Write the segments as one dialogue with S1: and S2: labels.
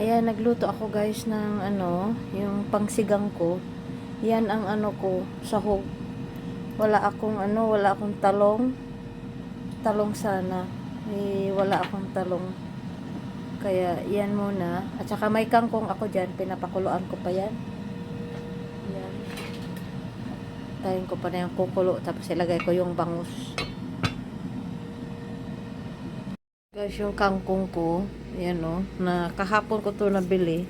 S1: Ayan, nagluto ako guys ng ano, yung pangsigang ko. Yan ang ano ko, sahog. Wala akong talong. Talong sana. Wala akong talong. Kaya yan muna. At saka may kangkong ako dyan, pinapakuluan ko pa yan. Yan. Tayin ko pa na yung kukulo, tapos ilagay ko yung bangus. Guys, yung kangkong ko, ayan o, na kahapon ko to nabili.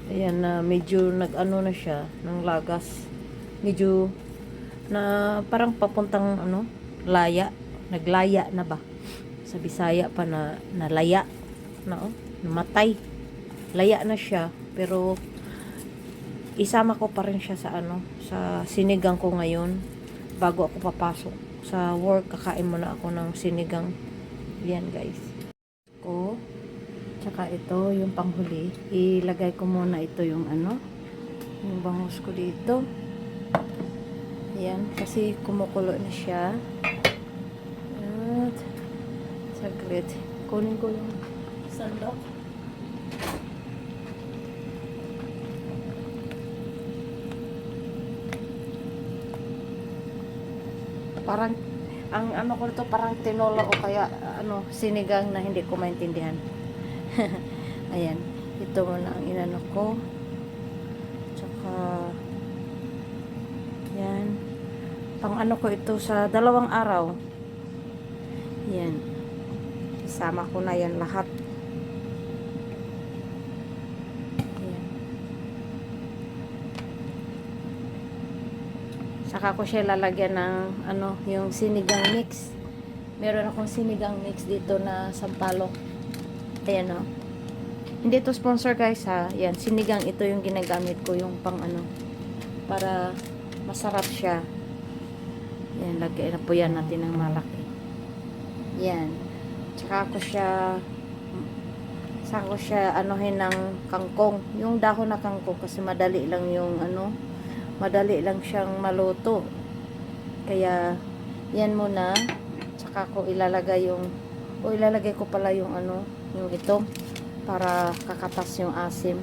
S1: Ayan na medyo nag-ano na siya, ng lagas. Medyo na parang papuntang ano, laya. Naglaya na ba? Sa Bisaya pa na nalaya. Na oh, namatay. Laya na siya, pero isama ko pa rin siya sa ano, sa sinigang ko ngayon. Bago ako papasok sa work, kakain muna ako ng sinigang. Yan guys. Ko. Tsaka ito, yung panghuli. Ilagay ko muna ito yung ano. Yung bangus ko dito. Yan. Kasi kumukulo na siya. At saglit. Kunin ko yung sandok. Parang ang ano ko nito parang tinola o kaya ano sinigang na hindi ko maintindihan. Ayan, ito muna ang inano ko. Tsaka yan. Pang ano ko ito sa 2 araw. Yan. Isama ko na yan lahat. Ayan. Saka ko siya lalagyan ng ano, yung sinigang mix. Meron akong sinigang mix dito na sampalok. Ayan o. Hindi to sponsor guys ha. Yan, sinigang ito yung ginagamit ko, yung pang ano, para masarap siya. Yan, lagyan na po yan natin ng malaki. Yan. Saka ko siya anuhin ng kangkong. Yung dahon na kangkong kasi madali lang yung ano, madali lang siyang maluto. Kaya yan muna. Saka ko ilalagay ilalagay ko pala yung ano, yung ito para kakatas yung asim.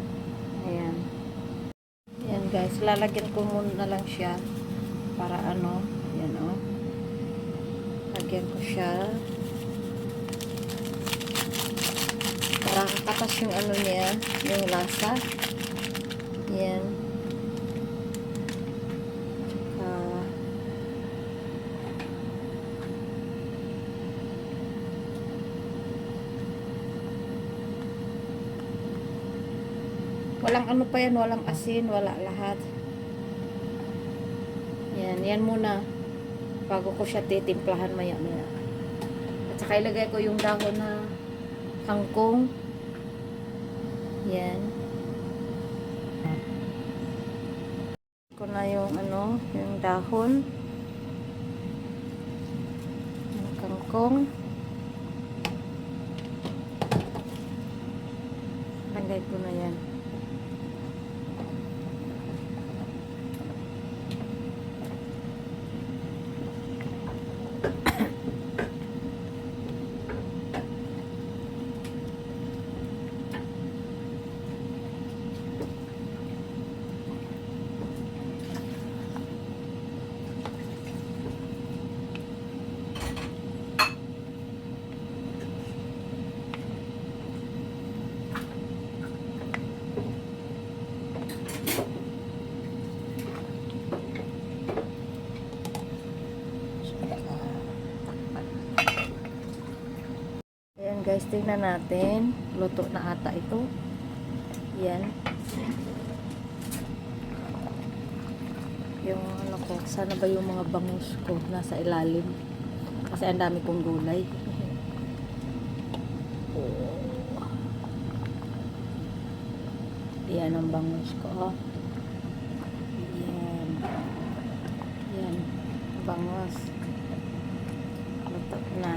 S1: Ayan. Ayan guys, lalagyan ko muna lang siya para ano, ayan o. Lagyan ko siya para kakatas yung ano niya, yung lasa. Ayan. Walang ano pa yan, walang asin, wala lahat. Yan, yan muna. Bago ko siya titimplahan maya-maya. At saka ilagay ko yung dahon na kangkong. Yan. Ko na yung ano, yung dahon. Yung kangkong. Lagay ko na yan. Ayan guys, tingnan natin. Luto na ata ito. Yan. Yung ano ko, sana ba yung mga bangus ko nasa ilalim? Kasi ang dami kong gulay. Oh. Yan ang bangus ko. Oh. Yan. Yan. Bangus. Luto na.